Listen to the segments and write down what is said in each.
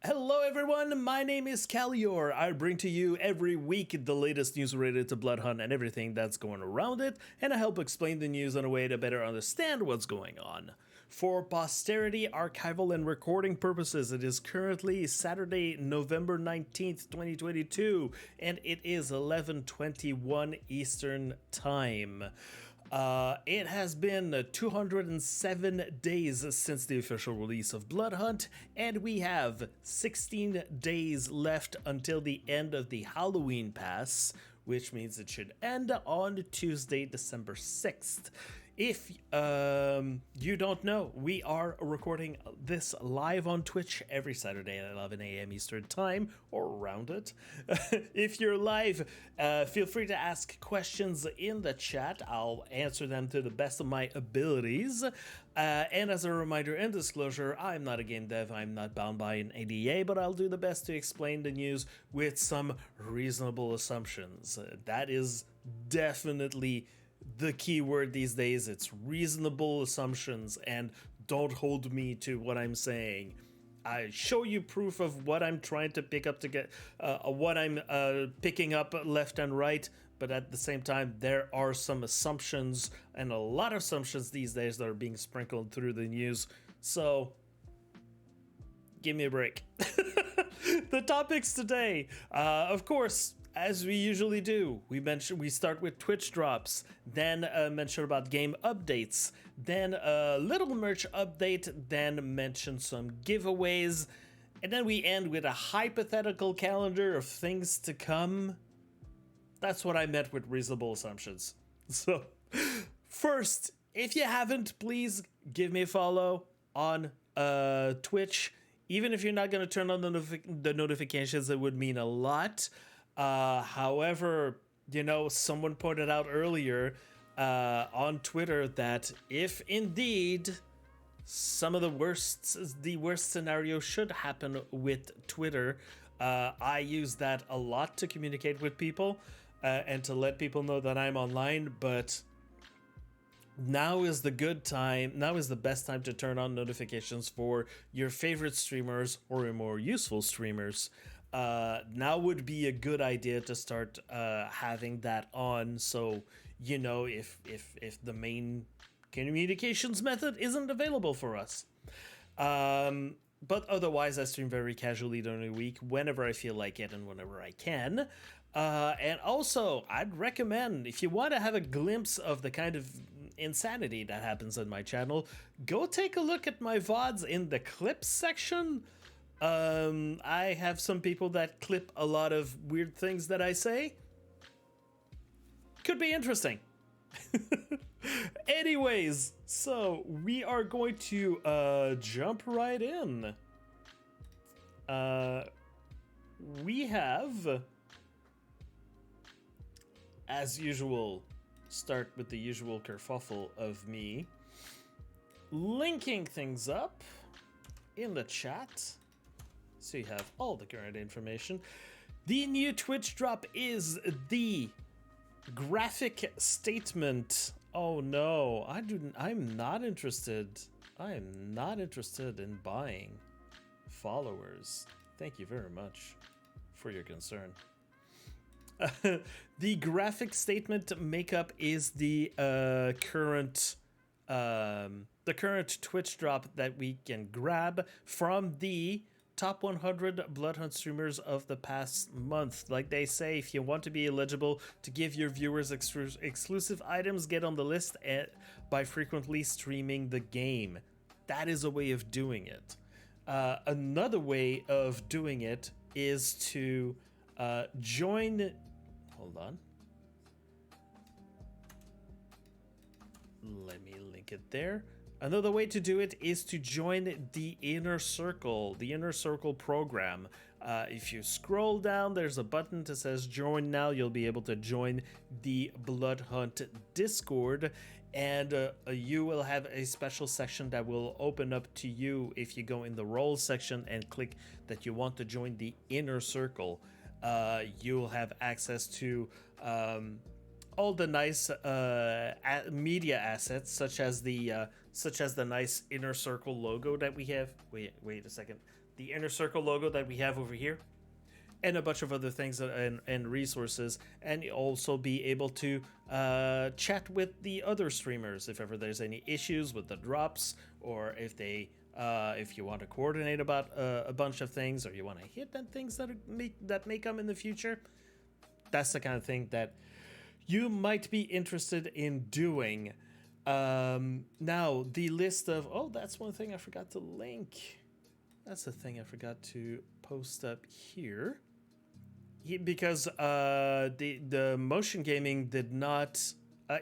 Hello everyone, my name is Callior. I bring to you every week the latest news related to Bloodhunt and everything that's going around it, and I help explain the news in a way to better understand what's going on. For posterity, archival, and recording purposes, it is currently Saturday, November 19th, 2022, and it is 11:21 Eastern Time. It has been 207 days since the official release of Bloodhunt, and we have 16 days left until the end of the Halloween pass, which means it should end on Tuesday, December 6th. If you don't know, we are recording this live on Twitch every Saturday at 11 a.m. Eastern Time, or around it. If you're live, feel free to ask questions in the chat. I'll answer them to the best of my abilities. And as a reminder and disclosure, I'm not a game dev, I'm not bound by an NDA, but I'll do the best to explain the news with some reasonable assumptions. That is definitely the key word these days. It's reasonable assumptions, and don't hold me to what I'm saying. I show you proof of what I'm trying to pick up to get what I'm picking up left and right, but at the same time there are some assumptions, and a lot of assumptions these days that are being sprinkled through the news, so give me a break. The topics today, of course, as we usually do, we start with Twitch drops, then mention about game updates, then a little merch update, then mention some giveaways, and then we end with a hypothetical calendar of things to come. That's what I meant with reasonable assumptions. So, first, if you haven't, please give me a follow on Twitch. Even if you're not going to turn on the notifications, it would mean a lot. However, you know, someone pointed out earlier on Twitter that if indeed some of the worst scenario should happen with Twitter, I use that a lot to communicate with people and to let people know that I'm online, but now is the best time to turn on notifications for your favorite streamers or your more useful streamers. Now would be a good idea to start having that on, so you know if the main communications method isn't available for us. But otherwise, I stream very casually during the week, whenever I feel like it and whenever I can. And also, I'd recommend, if you want to have a glimpse of the kind of insanity that happens on my channel, go take a look at my VODs in the clips section. I have some people that clip a lot of weird things that I say. Could be interesting. Anyways, so we are going to jump right in. We have, as usual, start with the usual kerfuffle of me linking things up in the chat, so you have all the current information. The new Twitch drop is the graphic statement. Oh no, I'm not interested. I am not interested in buying followers. Thank you very much for your concern. The graphic statement makeup is the current Twitch drop that we can grab from the top 100 Bloodhunt streamers of the past month. Like they say, if you want to be eligible to give your viewers exclusive items, get on the list by frequently streaming the game. That is a way of doing it. Another way of doing it is to join... Hold on. Let me link it there. Another way to do it is to join the Inner Circle program. If you scroll down, there's a button that says join now. You'll be able to join the Bloodhunt Discord, and you will have a special section that will open up to you if you go in the roles section and click that you want to join the Inner Circle. You'll have access to all the nice media assets, such as the such as the nice inner circle logo that we have. Wait a second. The inner circle logo that we have over here, and a bunch of other things and resources, and also be able to chat with the other streamers if ever there's any issues with the drops, or if you want to coordinate about a bunch of things, or you want to hit on things that may come in the future. That's the kind of thing that you might be interested in doing. Now, the list of... Oh, that's one thing I forgot to link. That's the thing I forgot to post up here. Because the motion gaming did not...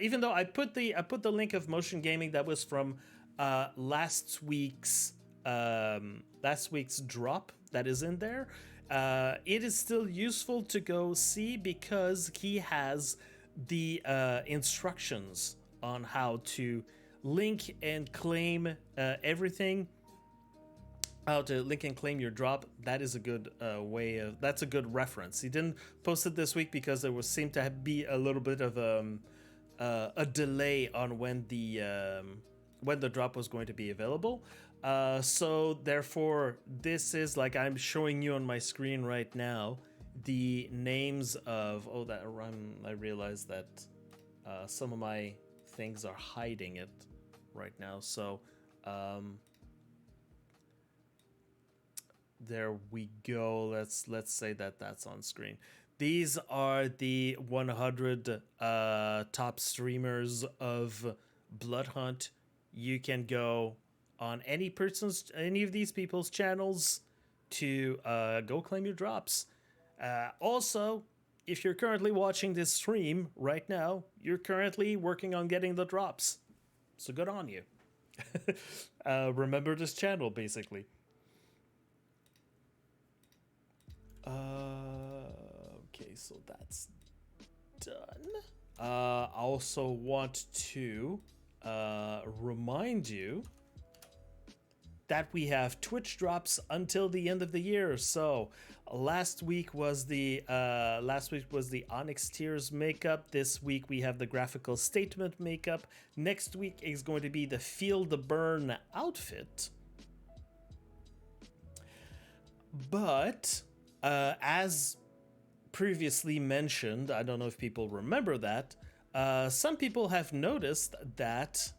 even though I put the link of motion gaming that was from last week's drop that is in there, it is still useful to go see, because he has the instructions on how to link and claim everything, how to link and claim your drop. That is a good that's a good reference. He didn't post it this week because there seemed to be a little bit of a delay on when the drop was going to be available. So therefore, this is, like I'm showing you on my screen right now, the names of... Oh, that I realized that some of my things are hiding it right now. So there we go. Let's say that's on screen. These are the 100 top streamers of Bloodhunt. You can go on any of these people's channels to go claim your drops. Also, if you're currently watching this stream right now, you're currently working on getting the drops. So good on you. Remember this channel, basically. Okay, so that's done. I also want to remind you that we have Twitch drops until the end of the year. So last week was the Onyx Tears makeup. This week we have the Graphical Statement makeup. Next week is going to be the Feel the Burn outfit. But as previously mentioned, I don't know if people remember that, some people have noticed that...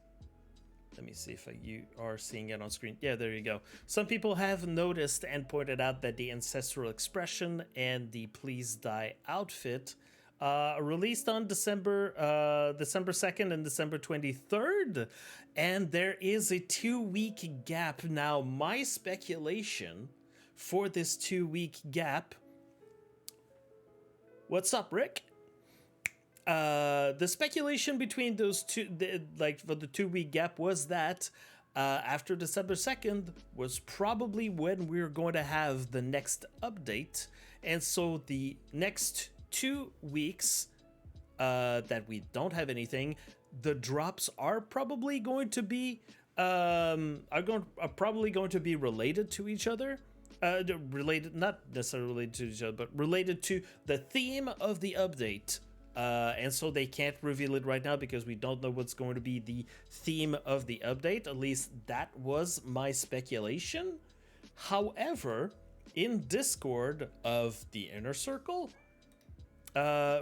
Let me see if you are seeing it on screen. Yeah, there you go. Some people have noticed and pointed out that the Ancestral Expression and the Please Die outfit released on December 2nd and December 23rd. And there is a 2-week gap. Now, my speculation for this 2-week gap... What's up, Rick? The speculation between those two, for the 2-week gap, was that after December 2nd was probably when we're going to have the next update. And so the next 2 weeks that we don't have anything, the drops are probably going to be probably going to be related to each other. Related, not necessarily related to each other, but related to the theme of the update. And so they can't reveal it right now because we don't know what's going to be the theme of the update. At least that was my speculation. However, in Discord of the Inner Circle,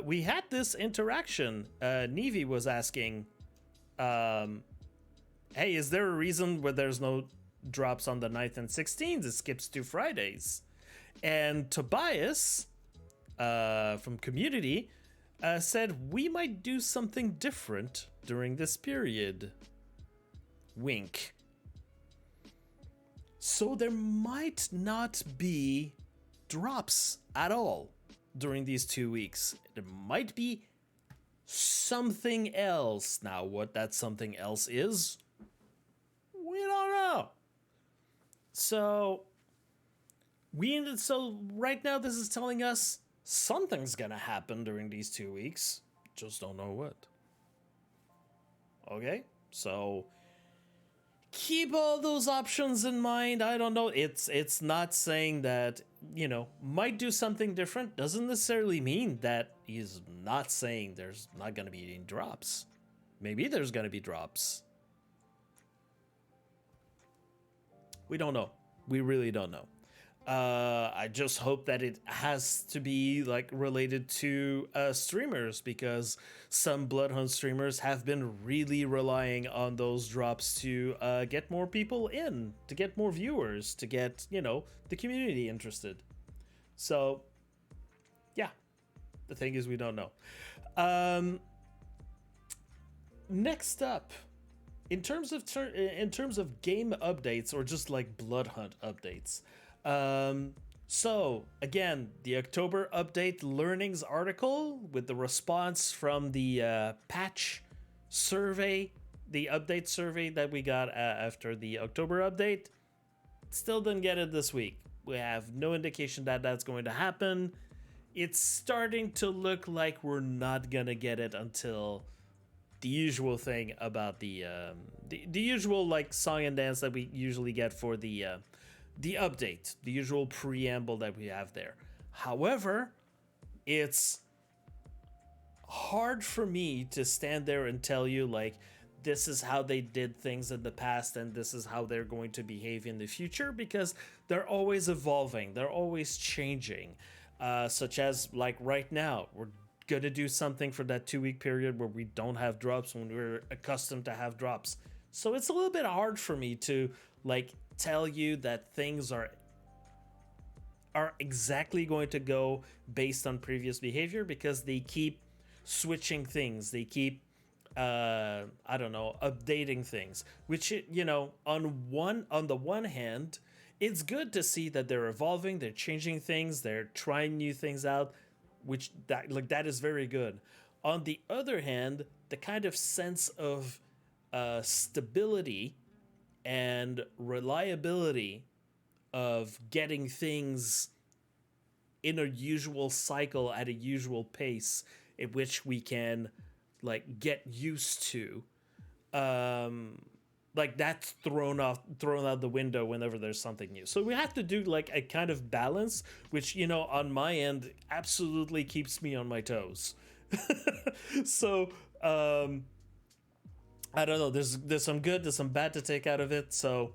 we had this interaction. Nevi was asking, hey, is there a reason where there's no drops on the 9th and 16th? It skips to Fridays. And Tobias from Community said we might do something different during this period. Wink. So there might not be drops at all during these 2 weeks. There might be something else. Now, what that something else is, we don't know. So right now this is telling us something's gonna happen during these 2 weeks. Just don't know what. Okay? So keep all those options in mind. I don't know. It's not saying that, might do something different. Doesn't necessarily mean that he's not saying there's not gonna be any drops. Maybe there's gonna be drops. We don't know. We really don't know. I just hope that it has to be like related to streamers, because some Bloodhunt streamers have been really relying on those drops to get more people in, to get more viewers, to get, you know, the community interested. So, yeah, the thing is, we don't know. Next up, in terms of game updates, or just like Bloodhunt updates. So again, the October update learnings article with the response from the patch survey, the update survey that we got after the October update. Still didn't get it this week. We have no indication that that's going to happen. It's starting to look like we're not gonna get it until the usual thing about the usual like song and dance that we usually get for the update, the usual preamble that we have there. However, it's hard for me to stand there and tell you like this is how they did things in the past and this is how they're going to behave in the future, because they're always evolving, they're always changing. Such as like right now, we're gonna do something for that 2-week period where we don't have drops when we're accustomed to have drops. So it's a little bit hard for me to like tell you that things are exactly going to go based on previous behavior, because they keep switching things, they keep I don't know, updating things, which, you know, on the one hand, it's good to see that they're evolving, they're changing things, they're trying new things out, which that is very good. On the other hand, the kind of sense of stability and reliability of getting things in a usual cycle at a usual pace in which we can like get used to, like that's thrown out the window whenever there's something new. So we have to do like a kind of balance, which, you know, on my end absolutely keeps me on my toes. So I don't know, there's some good, there's some bad to take out of it. So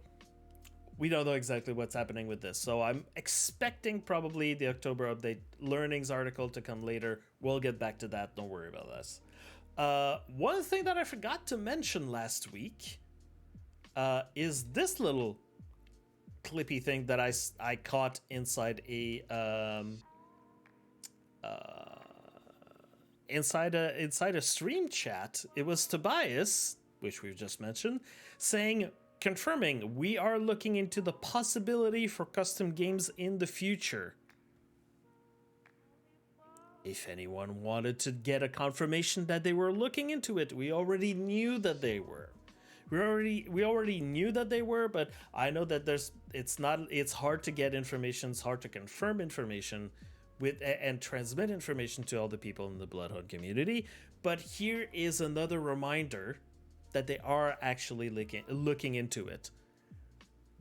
we don't know exactly what's happening with this. So I'm expecting probably the October update learnings article to come later. We'll get back to that, don't worry about this. One thing that I forgot to mention last week is this little clippy thing that I caught inside a inside a stream chat. It was Tobias, which we've just mentioned, confirming we are looking into the possibility for custom games in the future. If anyone wanted to get a confirmation that they were looking into it, we already knew that they were. We already knew that they were, but I know that it's hard to get information, it's hard to confirm information and transmit information to all the people in the Bloodhunt community. But here is another reminder that they are actually looking into it.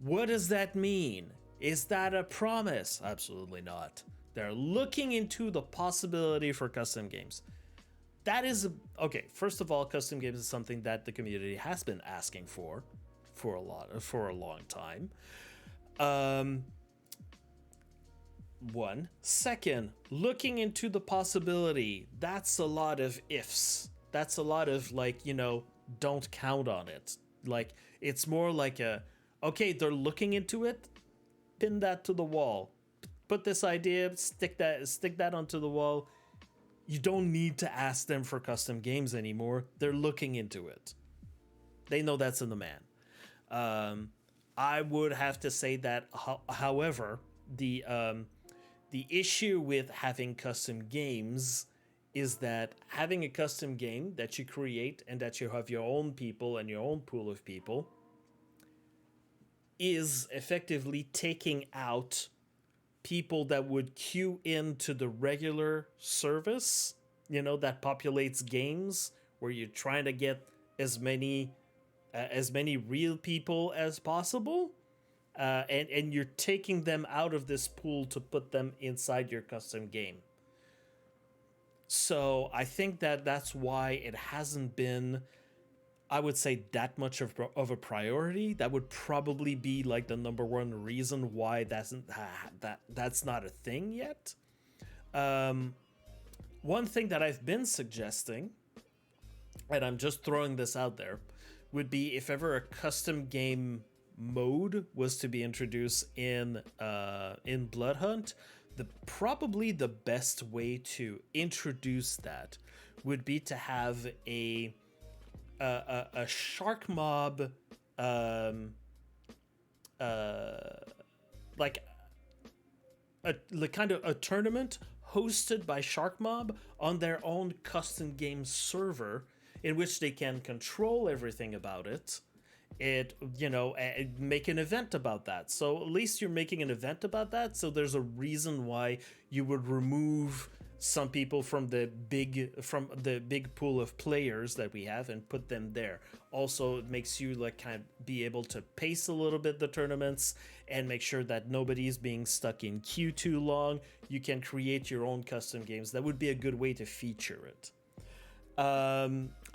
What does that mean? Is that a promise? Absolutely not. They're looking into the possibility for custom games. That is okay. First of all, custom games is something that the community has been asking for a long time. One. Second, looking into the possibility. That's a lot of ifs. That's a lot of like, you know, don't count on it. Like, it's more like okay, they're looking into it. Pin that to the wall. Put this idea, stick that onto the wall. You don't need to ask them for custom games anymore. They're looking into it. They know that's in the man. I would have to say that, however, the issue with having custom games is that having a custom game that you create and that you have your own people and your own pool of people is effectively taking out people that would queue into the regular service, you know, that populates games where you're trying to get as many real people as possible, and you're taking them out of this pool to put them inside your custom game. So I think that that's why it hasn't been I would say that much of a priority. That would probably be like the number one reason why that's not a thing yet. Um, One thing that I've been suggesting, and I'm just throwing this out there, would be if ever a custom game mode was to be introduced in Bloodhunt, probably the best way to introduce that would be to have a shark mob, like like kind of a tournament hosted by Shark Mob on their own custom game server, in which they can control everything about it. Make an event about that. So at least you're making an event about that. So there's a reason why you would remove some people from the big pool of players that we have and put them there. Also, it makes you like kind of be able to pace a little bit the tournaments and make sure that nobody's being stuck in queue too long. You can create your own custom games. That would be a good way to feature it.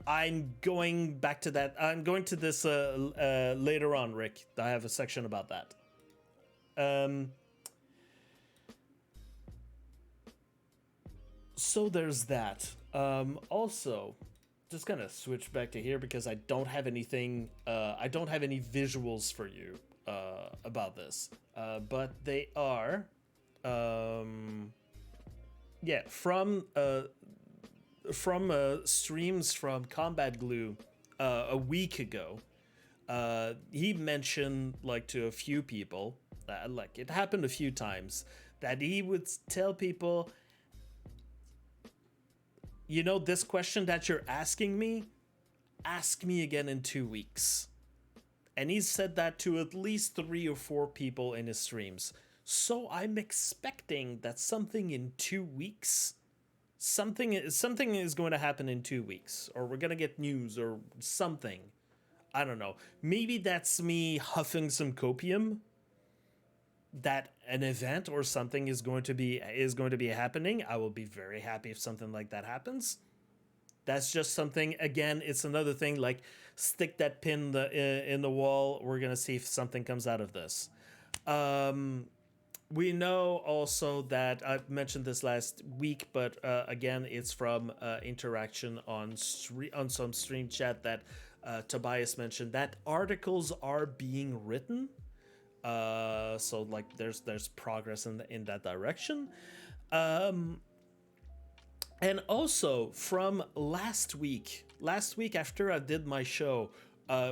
I'm going back to that. I'm going to this later on, Rick. I have a section about that. So there's that. Also, just gonna switch back to here because I don't have anything. I don't have any visuals for you about this. But they are, from streams from Combatglue a week ago. He mentioned like to a few people, like it happened a few times, that he would tell people, this question that you're asking me, ask me again in 2 weeks. And he's said that to at least 3 or 4 people in his streams. So I'm expecting that something in 2 weeks, something is going to happen in 2 weeks, or we're going to get news or something. I don't know. Maybe that's me huffing some copium that an event or something is going to be happening. I will be very happy if something like that happens. That's just something. Again, it's another thing. Like, stick that pin in the wall. We're gonna see if something comes out of this. We know also that I've mentioned this last week, but again, it's from interaction on some stream chat that Tobias mentioned that articles are being written. So like there's progress in that direction. And also from last week after I did my show,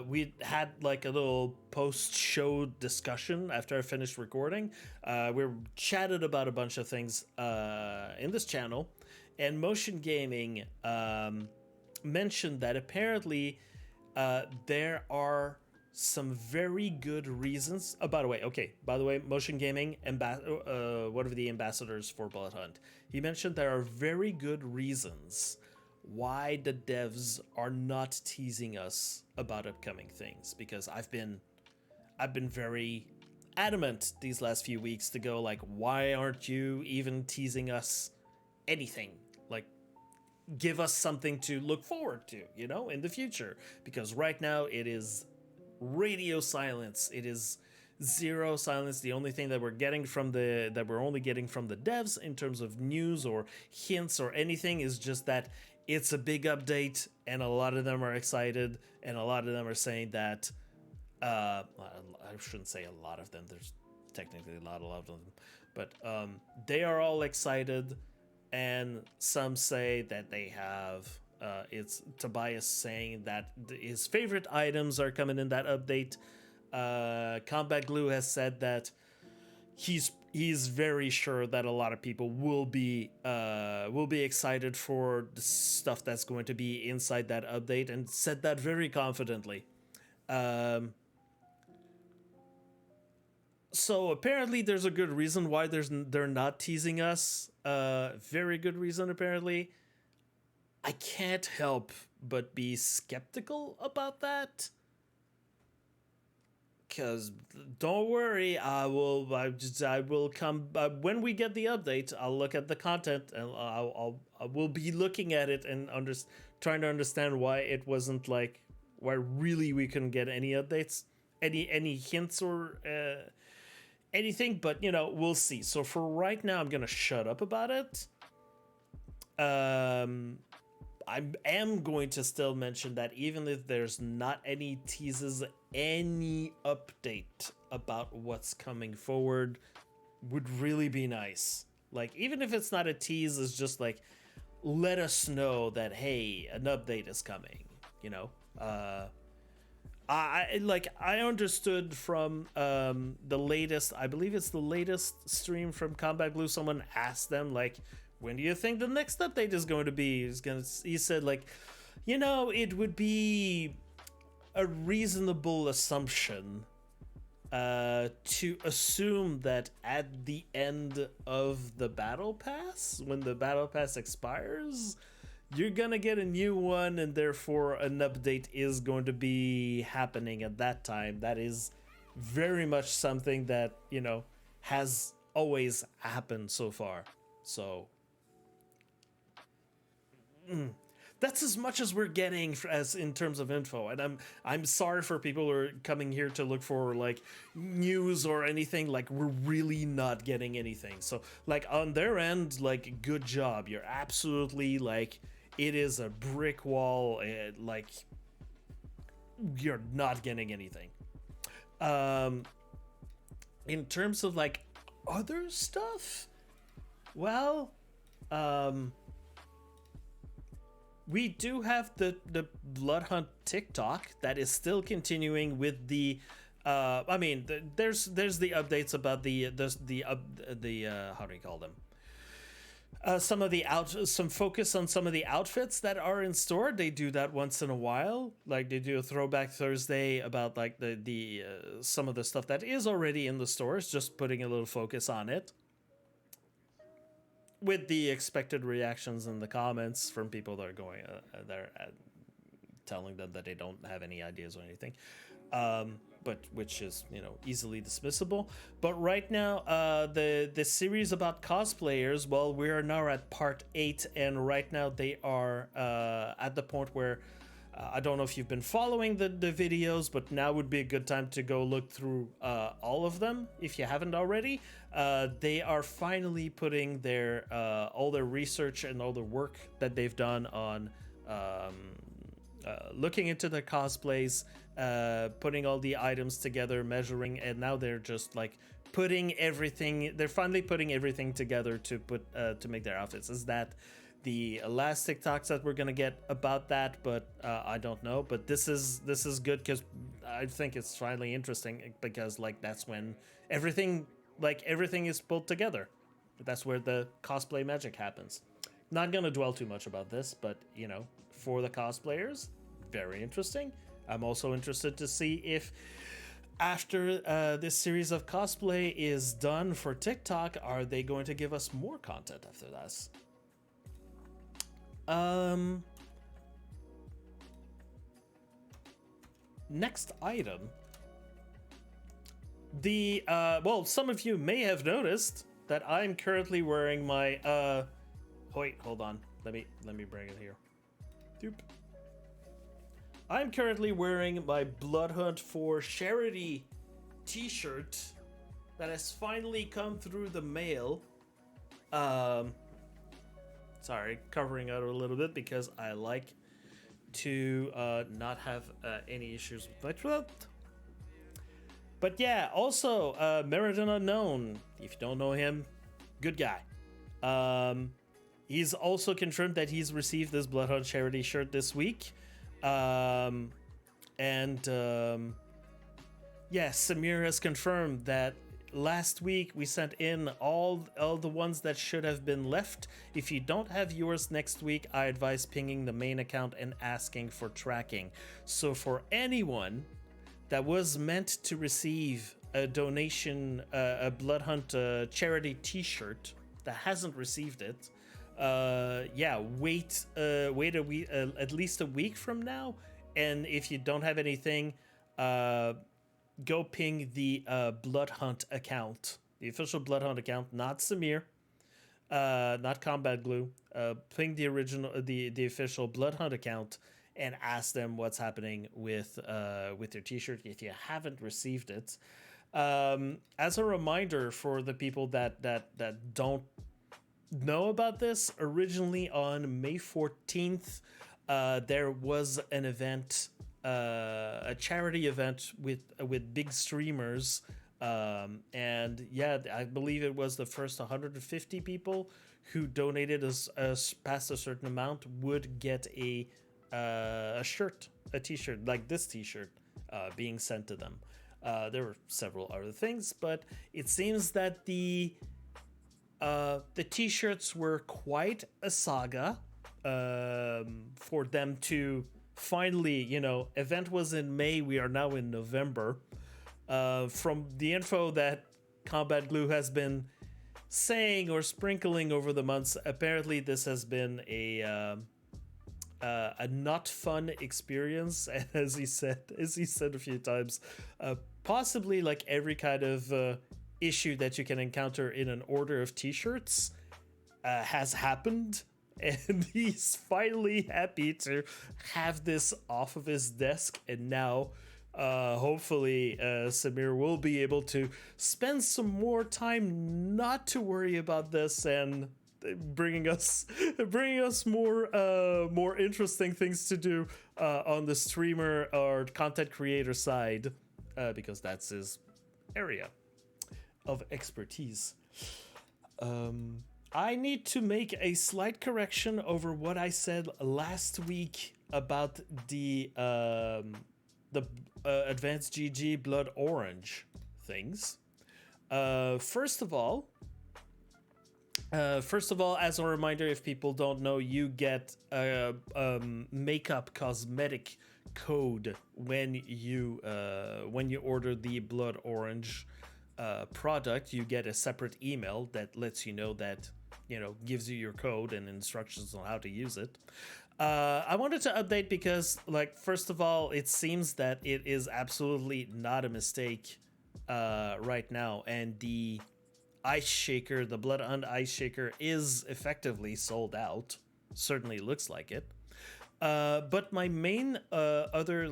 we had like a little post-show discussion after I finished recording. We chatted about a bunch of things in this channel, and Motion Gaming mentioned that apparently there are some very good reasons. By the way, Motion Gaming, one of the ambassadors for Bloodhunt, he mentioned there are very good reasons why the devs are not teasing us about upcoming things. Because I've been very adamant these last few weeks to go like, why aren't you even teasing us anything? Like, give us something to look forward to, in the future. Because right now it is radio silence. It is zero silence. The only thing that we're only getting from the devs in terms of news or hints or anything is just that it's a big update, and a lot of them are excited, and a lot of them are saying that I shouldn't say a lot of them, there's technically not a lot of them, but they are all excited, and some say that they have it's Tobias saying that his favorite items are coming in that update. Combatglue has said that he's very sure that a lot of people will be excited for the stuff that's going to be inside that update, and said that very confidently. So apparently there's a good reason why they're not teasing us. Very good reason apparently. I can't help but be skeptical about that. Because don't worry, I will come when we get the update. I'll look at the content, and I will be looking at it and trying to understand why it wasn't like where really we couldn't get any updates, any hints or anything. But you know, we'll see. So for right now, I'm gonna shut up about it. I am going to still mention that even if there's not any teases, any update about what's coming forward would really be nice. Like, even if it's not a tease, it's just like, let us know that, hey, an update is coming, you know? I understood from the latest, I believe it's the latest stream from Combatglue, someone asked them, like, when do you think the next update is going to be? He said, like, you know, it would be a reasonable assumption to assume that at the end of the battle pass, when the battle pass expires, you're gonna get a new one, and therefore an update is going to be happening at that time. That is very much something that, you know, has always happened so far. So that's as much as we're getting as in terms of info, and I'm sorry for people who are coming here to look for like news or anything. Like, we're really not getting anything. So like on their end, like, good job. You're absolutely, like, it is a brick wall. Like, you're not getting anything. In terms of like other stuff, well, we do have the Bloodhunt TikTok that is still continuing with the I mean, there's the updates about the how do you call them? Some focus on some of the outfits that are in store. They do that once in a while. Like, they do a throwback Thursday about like the some of the stuff that is already in the stores, just putting a little focus on it, with the expected reactions in the comments from people that are going telling them that they don't have any ideas or anything, but which is, you know, easily dismissible. But right now, the series about cosplayers, well, we are now at part 8, and right now they are at the point where I don't know if you've been following the videos, but now would be a good time to go look through all of them if you haven't already. They are finally putting their all their research and all the work that they've done on looking into the cosplays, putting all the items together, measuring, and now they're just like putting everything. They're finally putting everything together to put to make their outfits. Is that the last TikToks that we're gonna get about that? But I don't know. But this is good, because I think it's finally interesting, because like that's when everything is pulled together. That's where the cosplay magic happens. Not gonna dwell too much about this, but you know, for the cosplayers, very interesting. I'm also interested to see if after this series of cosplay is done for TikTok, are they going to give us more content after this? Next item. The well, some of you may have noticed that I'm currently wearing my wait, hold on. Let me bring it here. Doop. I'm currently wearing my Bloodhunt for Charity t-shirt that has finally come through the mail. Sorry, covering out a little bit because I like to not have any issues with my throat. But yeah, also Meriden Unknown, if you don't know him, good guy. He's also confirmed that he's received this Bloodhunt charity shirt this week. Yeah, Samir has confirmed that last week we sent in all the ones that should have been left. If you don't have yours next week, I advise pinging the main account and asking for tracking. So for anyone that was meant to receive a donation, a Bloodhunt charity t-shirt that hasn't received it, yeah, wait a week, at least a week from now. And if you don't have anything, go ping the Bloodhunt account, the official Bloodhunt account, not Samir, not Combatglue. Ping the original, the official Bloodhunt account, and ask them what's happening with their t-shirt if you haven't received it. As a reminder for the people that don't know about this, originally on May 14th, there was an event, a charity event with big streamers, and yeah, I believe it was the first 150 people who donated as past a certain amount would get a shirt, a t-shirt like this t-shirt, being sent to them. There were several other things, but it seems that the t-shirts were quite a saga for them to finally, event was in May, we are now in November. From the info that Combatglue has been saying or sprinkling over the months, apparently this has been a not fun experience, and as he said a few times, possibly like every kind of issue that you can encounter in an order of t-shirts has happened, and he's finally happy to have this off of his desk, and now hopefully Samir will be able to spend some more time not to worry about this and bringing us more interesting things to do on the streamer or content creator side, because that's his area of expertise. I need to make a slight correction over what I said last week about the Advanced GG Blood Orange things. First of all, as a reminder, if people don't know, you get a makeup cosmetic code when you order the Blood Orange product. You get a separate email that lets you know that, gives you your code and instructions on how to use it. I wanted to update because, first of all, it seems that it is absolutely not a mistake right now, and the ice shaker, the Bloodhunt ice shaker, is effectively sold out. Certainly looks like it. But my main other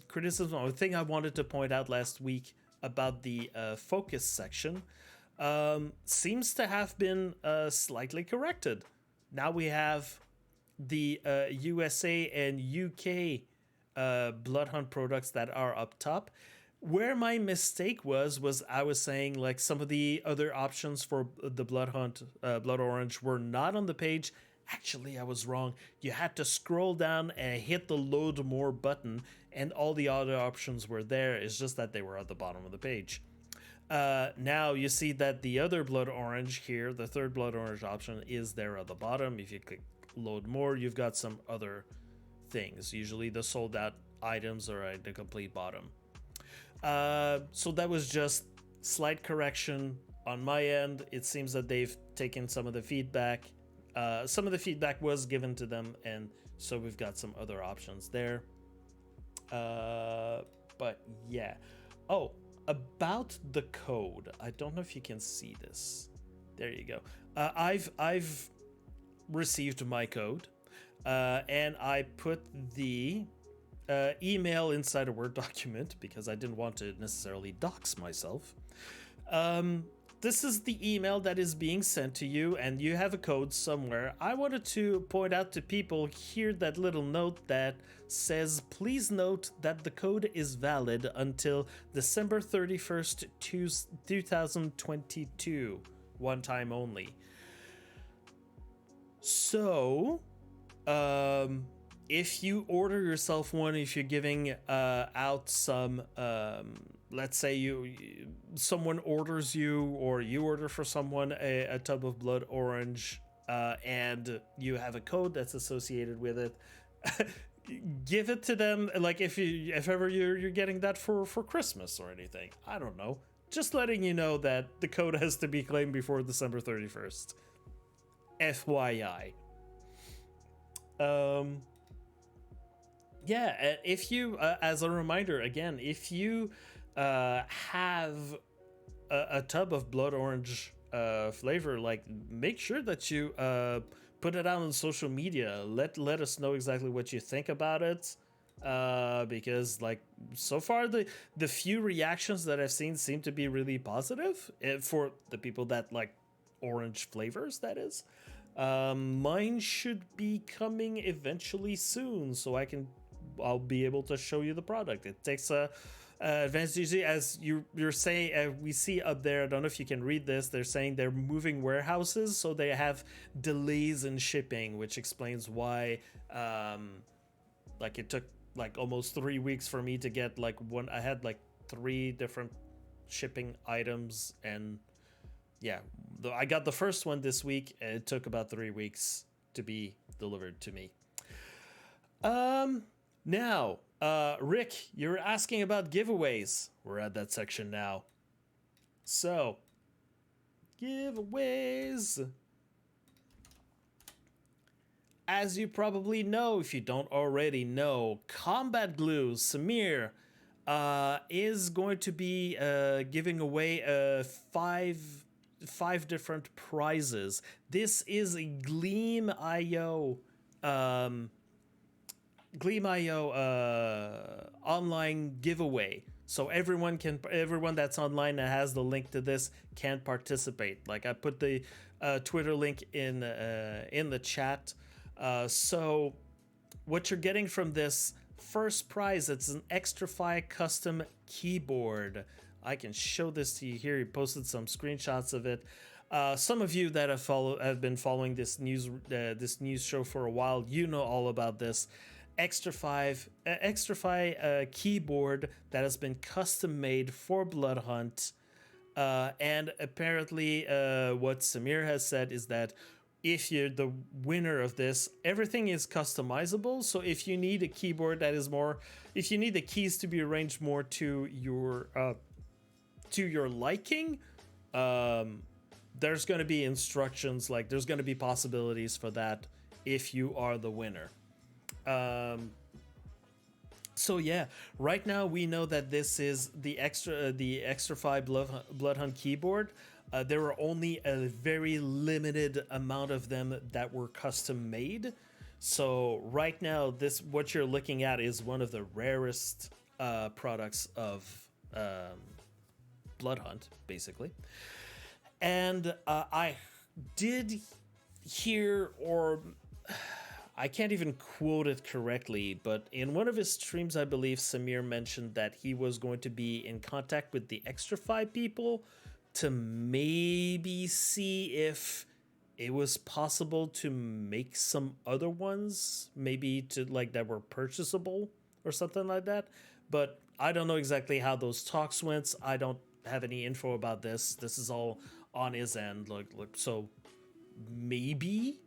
criticism, or thing I wanted to point out last week about the focus section, seems to have been slightly corrected. Now we have the USA and UK Bloodhunt products that are up top. Where my mistake was I was saying some of the other options for the Bloodhunt Blood Orange were not on the page. Actually, I was wrong. You had to scroll down and hit the load more button, and all the other options were there. It's just that they were at the bottom of the page. Now you see that the other Blood Orange here, the third Blood Orange option, is there at the bottom. If you click load more, you've got some other things. Usually the sold out items are at the complete bottom. So that was just slight correction on my end. It seems that they've taken some of the feedback. Some of the feedback was given to them, and so we've got some other options there. But yeah. Oh, about the code. I don't know if you can see this. There you go. I've received my code, and I put the email inside a Word document because I didn't want to necessarily dox myself. This is the email that is being sent to you, and you have a code somewhere. I wanted to point out to people here that little note that says, please note that the code is valid until December 31st, 2022, one time only. So, if you order yourself one, if you're giving out some, let's say someone orders you, or you order for someone a tub of Blood Orange, and you have a code that's associated with it, give it to them. If ever you're getting that for Christmas or anything, I don't know. Just letting you know that the code has to be claimed before December 31st. FYI. Yeah, if you, as a reminder, again, if you have a tub of Blood Orange flavor, make sure that you put it out on social media. Let us know exactly what you think about it. Because like so far the few reactions that I've seen seem to be really positive for the people that like orange flavors, that is. Mine should be coming eventually soon, so I'll be able to show you the product. It takes a advanced usually, as you're saying, we see up there, I don't know if you can read this, they're saying they're moving warehouses, so they have delays in shipping, which explains why like it took like almost 3 weeks for me to get like one. I had like 3 different shipping items, and yeah, I got the first one this week, and it took about 3 weeks to be delivered to me. Now, Rick, you're asking about giveaways. We're at that section now. So, giveaways. As you probably know, if you don't already know, Combatglue, Samir, is going to be giving away 5 different prizes. This is a Gleam.io online giveaway. So everyone that's online that has the link to this can participate. Like I put the Twitter link in the chat. So what you're getting from this first prize, it's an Xtrfy custom keyboard. I can show this to you here. He posted some screenshots of it. Some of you that have been following this news show for a while, you know all about this Xtrfy keyboard that has been custom made for Bloodhunt. And apparently, what Samir has said is that if you're the winner of this, everything is customizable. So if you need a keyboard that is more, if you need the keys to be arranged more to your liking, there's going to be instructions, like there's going to be possibilities for that if you are the winner. So yeah, right now we know that this is the Xtrfy Bloodhunt keyboard. There were only a very limited amount of them that were custom made. So right now, what you're looking at is one of the rarest products of Bloodhunt, basically. And I did hear, or I can't even quote it correctly, but in one of his streams, I believe Samir mentioned that he was going to be in contact with the Xtrfy people to maybe see if it was possible to make some other ones, maybe to like that were purchasable or something like that. But I don't know exactly how those talks went. I don't have any info about this. This is all on his end. Look, so maybe,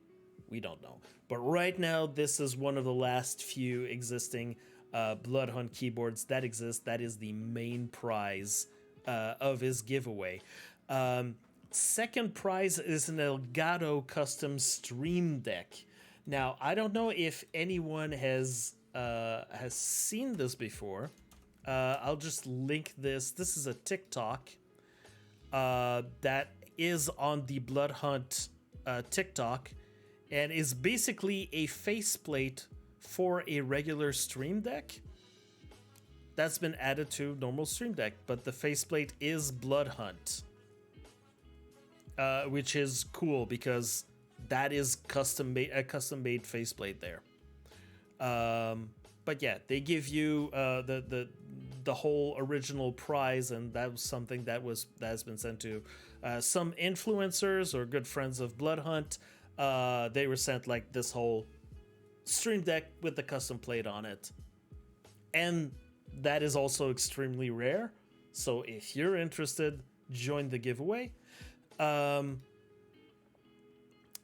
we don't know. But right now, this is one of the last few existing Bloodhunt keyboards that exist. That is the main prize of his giveaway. Second prize is an Elgato custom Stream Deck. Now, I don't know if anyone has seen this before. I'll just link this. This is a TikTok that is on the Bloodhunt TikTok, and is basically a faceplate for a regular Stream Deck that's been added to normal Stream Deck, but the faceplate is Bloodhunt, which is cool because that is a custom made faceplate there. But yeah, they give you the whole original prize, and that was something that has been sent to some influencers or good friends of Bloodhunt. They were sent like this whole Stream Deck with the custom plate on it, and that is also extremely rare. So if you're interested, join the giveaway. Third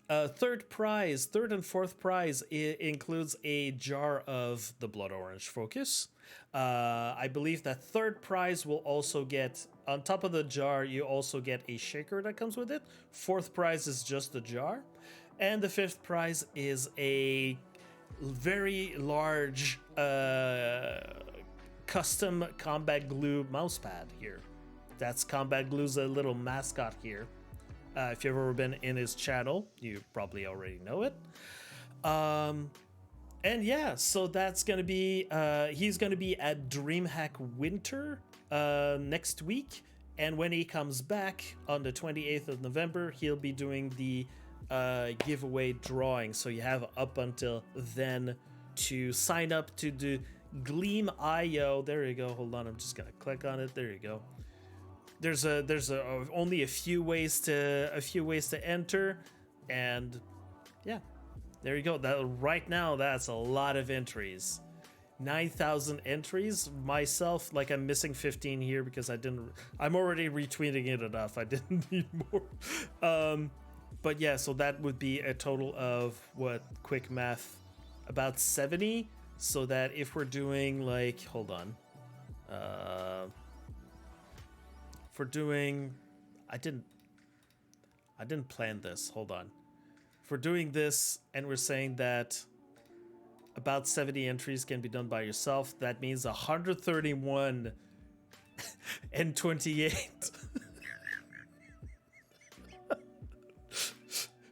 and fourth prize includes a jar of the Blood Orange Focus. I believe that third prize will also get, on top of the jar, you also get a shaker that comes with it. Fourth prize is just the jar. And the fifth prize is a very large custom Combatglue mousepad here. That's Combatglue's little mascot here. If you've ever been in his channel, you probably already know it. And yeah, so that's gonna be he's gonna be at DreamHack Winter next week, and when he comes back on the 28th of November, he'll be doing the giveaway drawing. So you have up until then to sign up to the Gleam IO. There you go. Hold on, I'm just gonna click on it. There you go. There's only a few ways to enter, and yeah. There you go. That right now, that's a lot of entries. 9,000 entries. Myself, like I'm missing 15 here because I'm already retweeting it enough. I didn't need more. But yeah, so that would be a total of what, quick math, about 70. So that if we're doing like, hold on. If we're doing, I didn't plan this. Hold on. If we're doing this and we're saying that about 70 entries can be done by yourself, that means 131 and 28.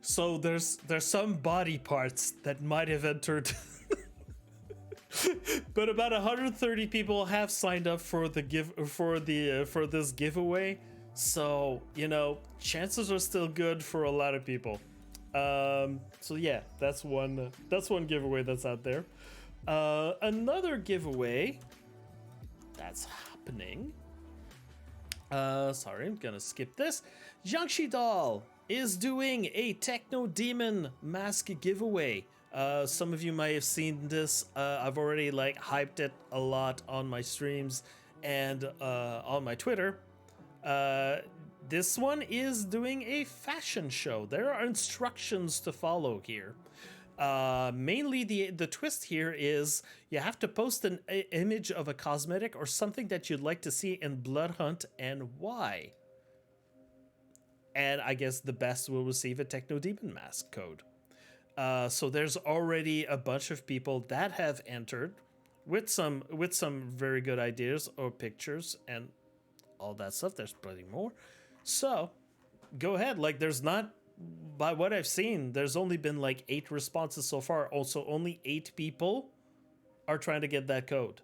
So there's some body parts that might have entered. But about 130 people have signed up for this giveaway. So, you know, chances are still good for a lot of people. So yeah, that's one giveaway that's out there. Another giveaway that's happening. Sorry, I'm gonna skip this. JiangshiDoll is doing a Techno Demon mask giveaway. Some of you might have seen this. I've already like hyped it a lot on my streams and on my Twitter. This one is doing a fashion show. There are instructions to follow here. Mainly the twist here is you have to post an image of a cosmetic or something that you'd like to see in Bloodhunt and why. And I guess the best will receive a Techno Demon mask code. So there's already a bunch of people that have entered with some very good ideas or pictures and all that stuff. There's plenty more. So go ahead. Like there's not, by what I've seen, there's only been like 8 responses so far. Also, only 8 people are trying to get that code.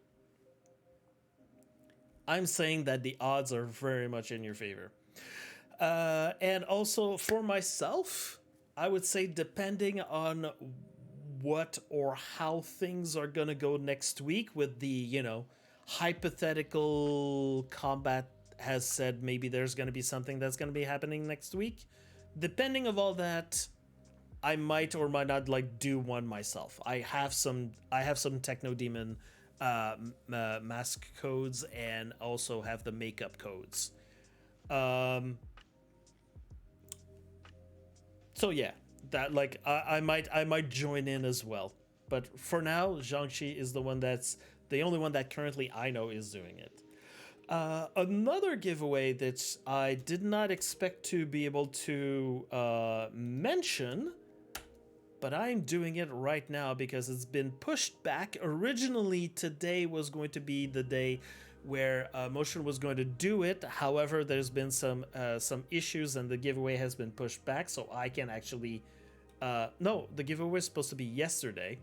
I'm saying that the odds are very much in your favor. And also for myself, I would say depending on what or how things are going to go next week with the, you know, hypothetical combat has said maybe there's going to be something that's going to be happening next week. Depending of all that, I might or might not like do one myself. I have some Techno Demon mask codes and also have the makeup codes. So yeah, that like I might join in as well. But for now, Jiangshi is the only one that currently I know is doing it. Another giveaway that I did not expect to be able to mention, but I'm doing it right now because it's been pushed back. Originally, today was going to be the day where Motion was going to do it. However, there's been some issues and the giveaway has been pushed back, so I can actually... no, the giveaway was supposed to be yesterday.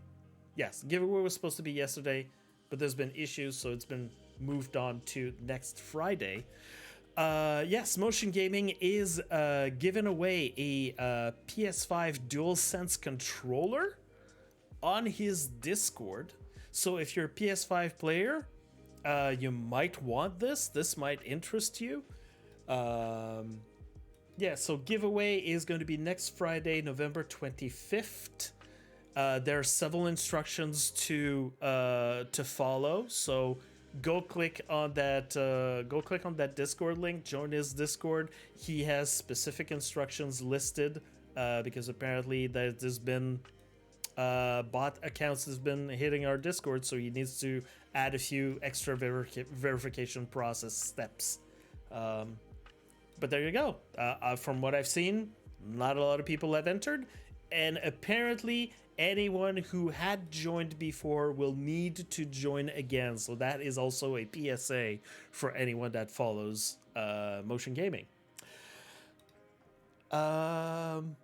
Yes, the giveaway was supposed to be yesterday, but there's been issues, so it's been moved on to next Friday. Yes, Motion Gaming is giving away a PS5 Dualsense controller on his Discord. So if you're a PS5 player, you might want this. This might interest you. Yeah, so giveaway is going to be next Friday, November 25th. There are several instructions to follow. So go click on that Discord link. Join his Discord. He has specific instructions listed because apparently there's been bot accounts has been hitting our Discord, so he needs to add a few extra verification process steps. But there you go. From what I've seen, not a lot of people have entered, and apparently anyone who had joined before will need to join again. So that is also a PSA for anyone that follows Motion Gaming. Hold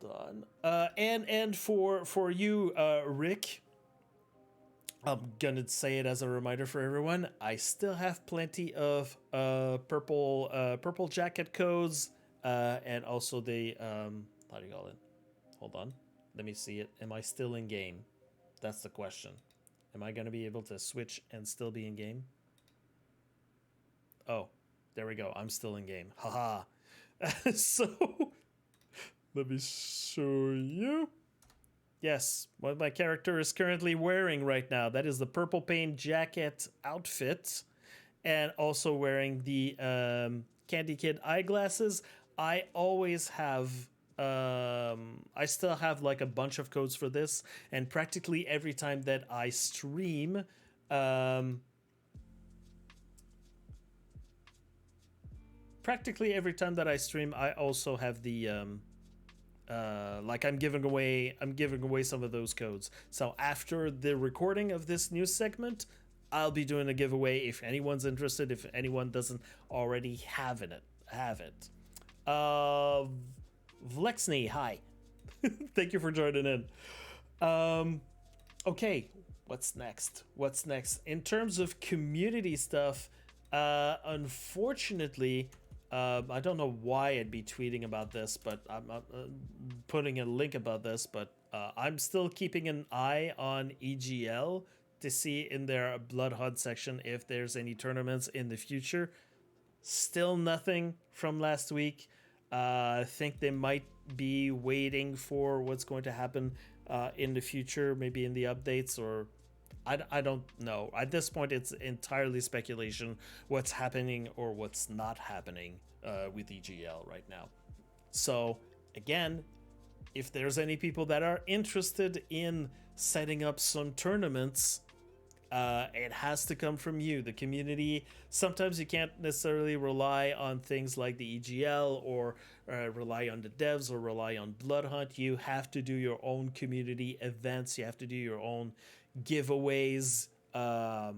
on. And for you, Rick, I'm gonna say it as a reminder for everyone. I still have plenty of purple jacket codes, and also the how do you call it? Hold on, let me see it. Am I still in game? That's the question. Am I gonna be able to switch and still be in game? Oh, there we go. I'm still in game. Haha. So let me show you. Yes, what my character is currently wearing right now. That is the purple paint jacket outfit, and also wearing the Candy Kid eyeglasses. I always have. I still have like a bunch of codes for this, and practically every time that I stream, I also have the like I'm giving away some of those codes. So after the recording of this news segment, I'll be doing a giveaway if anyone's interested. If anyone doesn't already have it. Vlexney, hi. Thank you for joining in. Okay, what's next? In terms of community stuff, unfortunately, I don't know why I'd be tweeting about this, but I'm putting a link about this, but I'm still keeping an eye on EGL to see in their Bloodhunt section if there's any tournaments in the future. Still nothing from last week. I think they might be waiting for what's going to happen in the future, maybe in the updates, or I don't know. At this point, it's entirely speculation what's happening or what's not happening with EGL right now. So, again, if there's any people that are interested in setting up some tournaments, it has to come from you, the community. Sometimes you can't necessarily rely on things like the EGL or rely on the devs or rely on Bloodhunt. You have to do your own community events. You have to do your own giveaways, that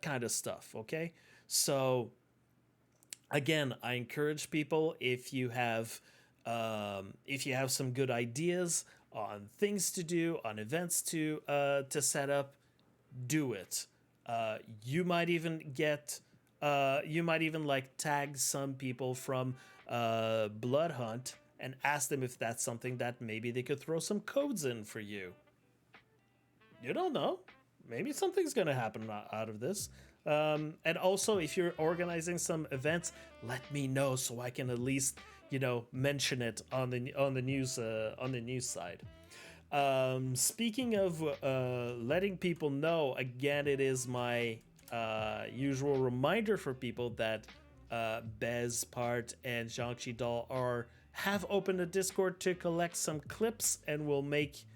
kind of stuff. Okay, so again, I encourage people, if you have some good ideas on things to do, on events to set up, do it. You might even like tag some people from Bloodhunt and ask them if that's something that maybe they could throw some codes in for you. You don't know. Maybe something's going to happen out of this. And also, if you're organizing some events, let me know so I can at least, mention it on the news side. Speaking of letting people know, again, it is my usual reminder for people that Bez, Part, and JiangshiDoll have opened a Discord to collect some clips, and will make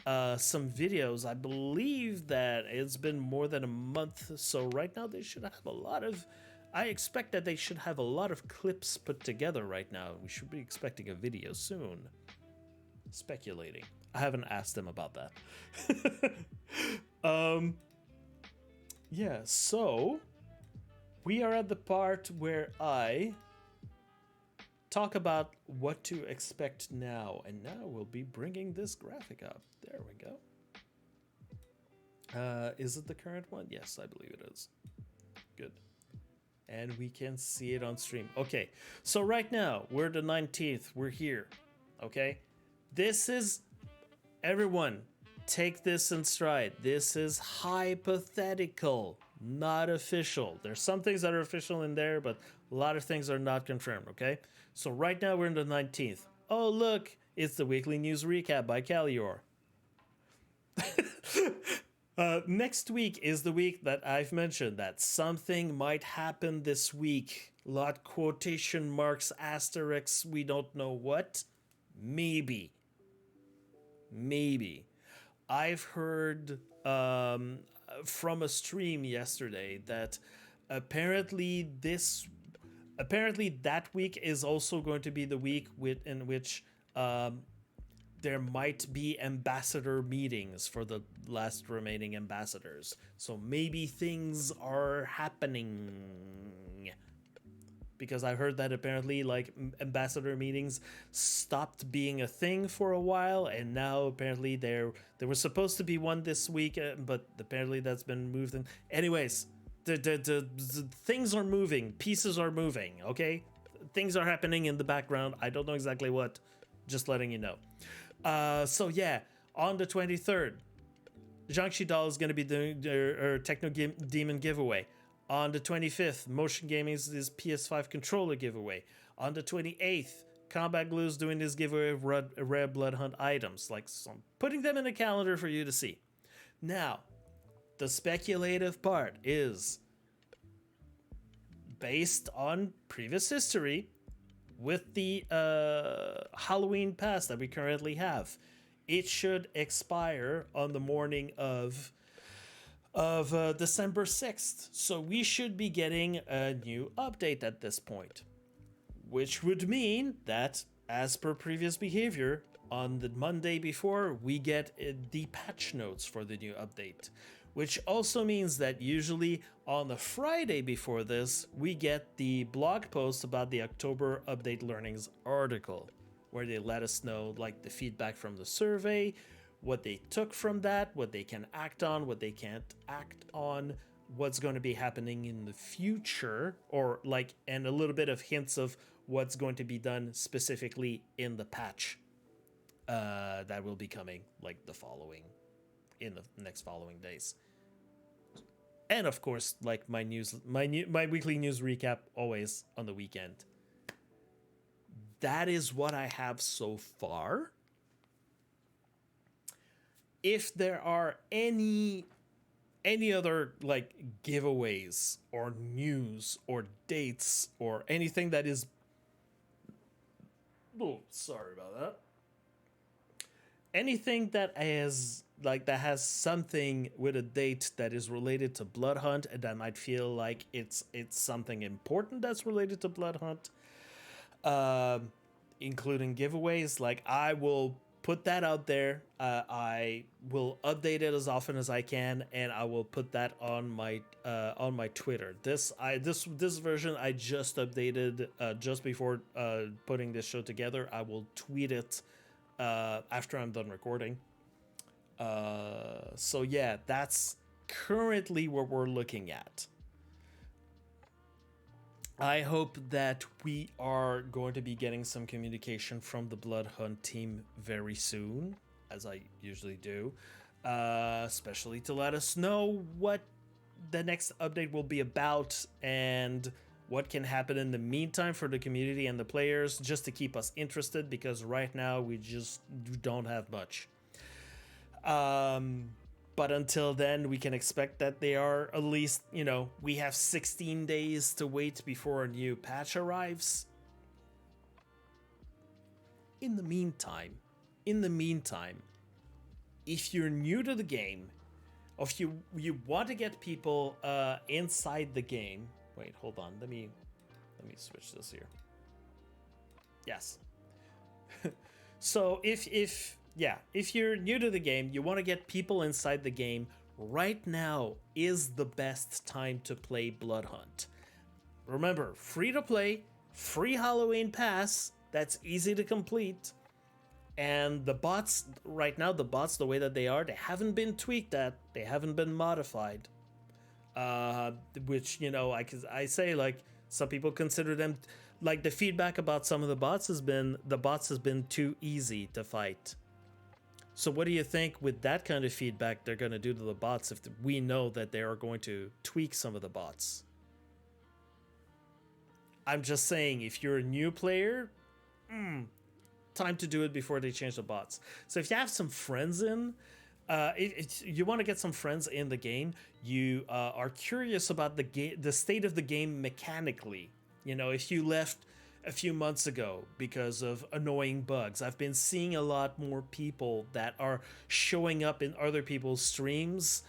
some videos. I believe that it's been more than a month, so right now they should have I expect that they should have a lot of clips put together right now. We should be expecting a video soon. Speculating. I haven't asked them about that. Yeah, so we are at the part where I talk about what to expect now, and now we'll be bringing this graphic up. There we go. Is it the current one? Yes, I believe it is. Good. And we can see it on stream. Okay, so right now, we're the 19th. We're here. Okay? This is... Everyone, take this in stride. This is hypothetical, not official. There's some things that are official in there, but a lot of things are not confirmed, okay? So right now, we're in the 19th. Oh, look, it's the weekly news recap by Callior. Next week is the week that I've mentioned that something might happen this week. Lot quotation marks, asterisks, we don't know what. Maybe. I've heard from a stream yesterday that apparently that week is also going to be the week in which there might be ambassador meetings for the last remaining ambassadors. So maybe things are happening. because I heard that apparently like ambassador meetings stopped being a thing for a while, and now apparently there was supposed to be one this week, but apparently that's been moved. Anyways, the things are moving, pieces are moving. Okay, things are happening in the background. I don't know exactly what, just letting you know. So yeah, on the 23rd, JiangshiDoll is going to be doing their Techno Demon giveaway. On the 25th, Motion Gaming's PS5 controller giveaway. On the 28th, Combatglue is doing this giveaway of rare Bloodhunt items. Like, so I'm putting them in the calendar for you to see. Now, the speculative part is based on previous history with the Halloween pass that we currently have. It should expire on the morning of December 6th. So we should be getting a new update at this point, which would mean that, as per previous behavior, on the Monday before, we get the patch notes for the new update, which also means that usually on the Friday before this, we get the blog post about the October Update Learnings article, where they let us know like the feedback from the survey, what they took from that, what they can act on, what they can't act on, what's going to be happening in the future, or like, and a little bit of hints of what's going to be done specifically in the patch that will be coming like in the next following days. And of course, like my weekly news recap always on the weekend. That is what I have so far. If there are any other like giveaways or news or dates or anything that is, oh, sorry about that. Anything that has something with a date that is related to Bloodhunt and that might feel like it's something important that's related to Bloodhunt, including giveaways, like I will put that out there. I will update it as often as I can, and I will put that on my Twitter. This version I just updated just before putting this show together. I will tweet it after I'm done recording. So yeah, that's currently what we're looking at. I hope that we are going to be getting some communication from the Bloodhunt team very soon, as I usually do, especially to let us know what the next update will be about and what can happen in the meantime for the community and the players, just to keep us interested, because right now we just don't have much. But until then, we can expect that they are at least, we have 16 days to wait before a new patch arrives. In the meantime, if you're new to the game, or if you want to get people inside the game, wait, hold on, let me switch this here. Yes. So if you're new to the game, you want to get people inside the game, right now is the best time to play Bloodhunt. Remember, free to play, free Halloween pass, that's easy to complete. And the bots, right now, the way that they are, they haven't been tweaked at, they haven't been modified. Which, I say, like, some people consider them, like, the feedback about some of the bots has been too easy to fight. So what do you think with that kind of feedback they're going to do to the bots if we know that they are going to tweak some of the bots? I'm just saying, if you're a new player, time to do it before they change the bots. So if you have some friends in, you want to get some friends in the game, you are curious about the state of the game mechanically. If you left a few months ago because of annoying bugs, I've been seeing a lot more people that are showing up in other people's streams,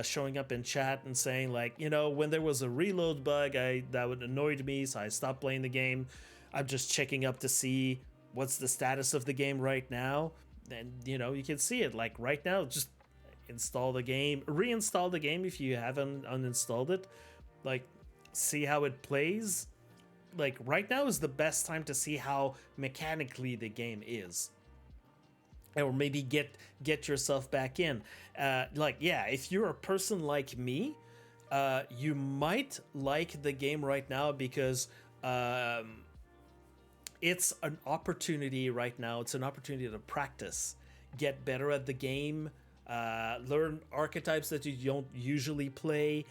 showing up in chat and saying like, when there was a reload bug, that would annoyed me, so I stopped playing the game. I'm just checking up to see what's the status of the game right now. And you can see it like right now. Just install the game, reinstall the game if you haven't uninstalled it, like see how it plays. like right now is the best time to see how mechanically the game is, or maybe get yourself back in. Like, yeah, if you're a person like me, you might like the game right now because it's an opportunity right now. It's an opportunity to practice, get better at the game, learn archetypes that you don't usually play,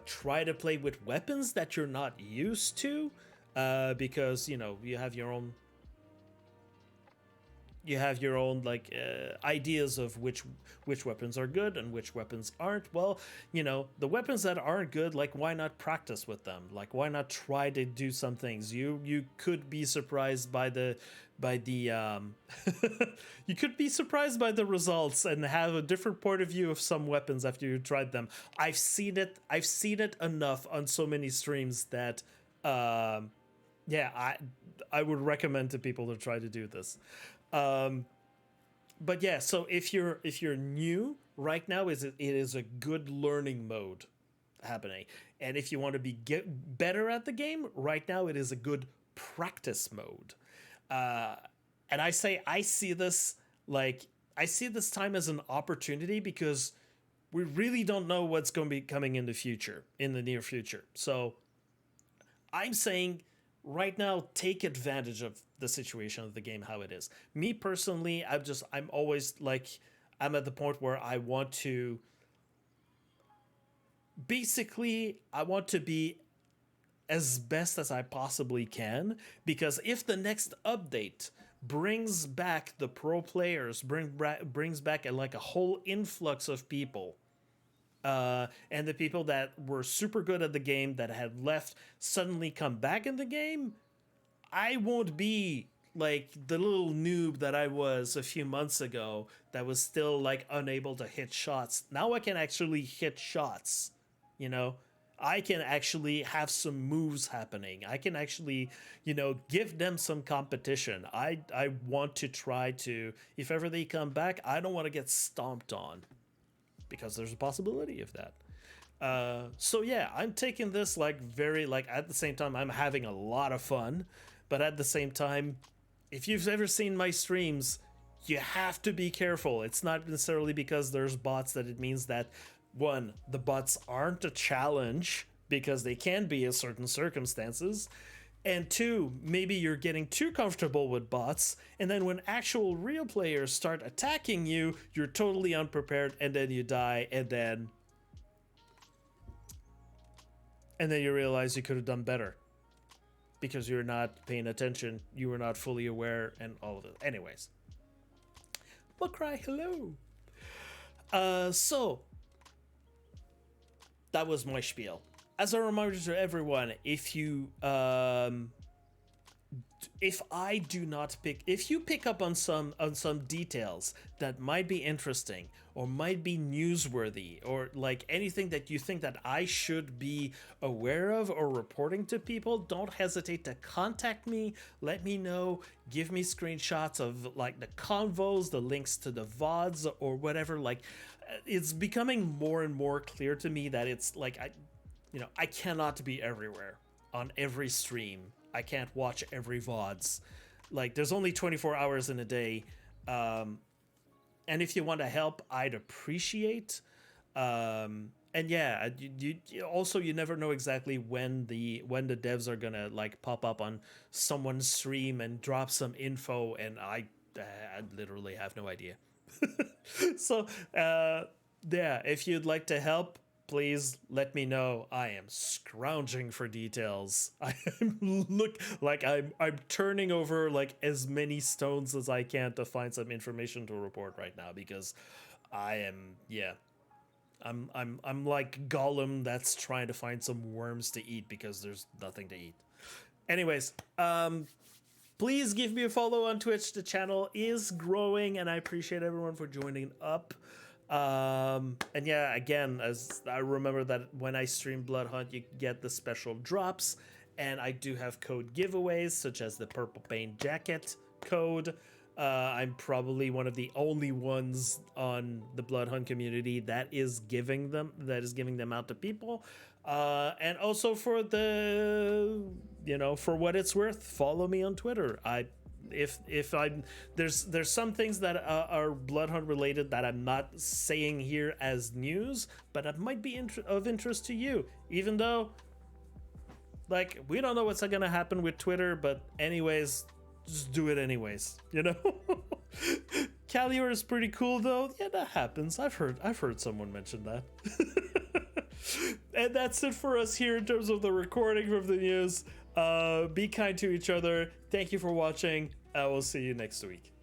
try to play with weapons that you're not used to, because you know you have your own like ideas of which weapons are good and which weapons aren't. Well, you know, the weapons that aren't good, like, why not practice with them? Like, why not try to do some things? You could be surprised by the you could be surprised by the results and have a different point of view of some weapons after you tried them. I've seen it enough on so many streams that yeah, I would recommend to people to try to do this. But yeah, so if you're new right now, it is a good learning mode happening, and if you want to get better at the game right now, it is a good practice mode. And I see this time as an opportunity because we really don't know what's going to be coming in the near future. So I'm saying right now, take advantage of the situation of the game, how it is. Me personally, I'm always like, I'm at the point where I want to be as best as I possibly can, because if the next update brings back the pro players, brings back a whole influx of people, and the people that were super good at the game that had left suddenly come back in the game, I won't be like the little noob that I was a few months ago that was still like unable to hit shots. Now I can actually hit shots, you know? I can actually have some moves happening. I can actually, you know, give them some competition. I want to try to, if ever they come back, I don't want to get stomped on, because there's a possibility of that. So yeah, I'm taking this like at the same time I'm having a lot of fun, but at the same time, if you've ever seen my streams, you have to be careful. It's not necessarily because there's bots that it means that, one, the bots aren't a challenge, because they can be in certain circumstances. And two, maybe you're getting too comfortable with bots, and then when actual real players start attacking you, you're totally unprepared, and then you die, and then you realize you could have done better because you're not paying attention, you were not fully aware, and all of it. Anyways, but cry hello. So that was my spiel. As a reminder to everyone, if you if you pick up on some details that might be interesting or might be newsworthy, or like anything that you think that I should be aware of or reporting to people, don't hesitate to contact me. Let me know. Give me screenshots of like the convos, the links to the VODs, or whatever. Like, it's becoming more and more clear to me that it's like I cannot be everywhere on every stream. I can't watch every VODs. Like, there's only 24 hours in a day. And if you want to help, I'd appreciate. And yeah, you never know exactly when the devs are gonna like pop up on someone's stream and drop some info, and I literally have no idea. So yeah, if you'd like to help, please let me know. I am scrounging for details. I'm turning over like as many stones as I can to find some information to report right now, because I'm like Gollum that's trying to find some worms to eat because there's nothing to eat. Anyways, please give me a follow on Twitch. The channel is growing, and I appreciate everyone for joining up. And yeah, again, as I remember that when I stream Bloodhunt, you get the special drops, and I do have code giveaways, such as the purple paint jacket code. I'm probably one of the only ones on the Bloodhunt community that is giving them out to people. And also for the you know, for what it's worth, follow me on Twitter. If I there's some things that are Bloodhunt related that I'm not saying here as news, but that might be of interest to you, even though, like, we don't know what's gonna happen with Twitter, but anyways, just do it anyways, you know. Calior is pretty cool though. Yeah, that happens. I've heard someone mention that. And that's it for us here in terms of the recording of the news. Be kind to each other. Thank you for watching. I will see you next week.